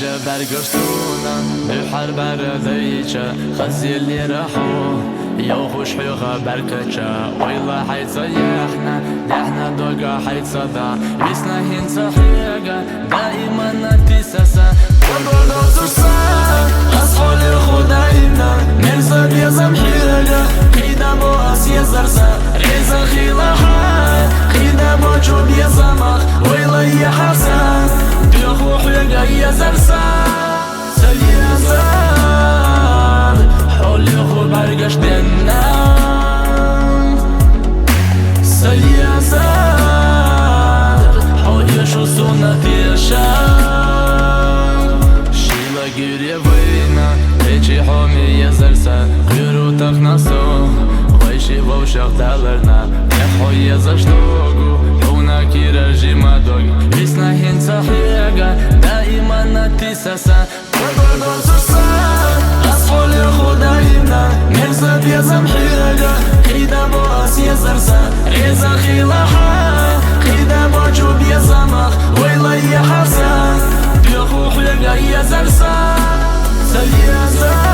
برگشتونا بحر برديجا خزيلي راحو يو خوش حيوغا بركجا ويلا حيت زيحنا دحنا دوغا حيت صدا بيسنا هين صحيقا دائما نتيساسا وبرغو سرسا أصحولي خداينا نرزا بيزا محيرقا قيدامو أسيا زرسا ريزا خيلاحا قيدامو جو بيزا مخ ويلا يحسا بيخو حيقا يزرسا سليزار حولي خو برگشتنا سليزار حولي شو سنتيشا شيلا گيري وينا تيجي حومي يزرسا قيرو تخنصو ويشي ووشاق دالرنا نحو يزشتوغو حونا كي رجيما دوغ بيسنا هين صحيقا دائما نتيساسا وبرغو سرسا أصحولي خداينا نرزا بيزا محيرقا قيدامو أسيا زرسا ريزا خيلاحا قيدامو جو بيزا مخ ويلا يحسا بيخو حيقا يزرسا سليزا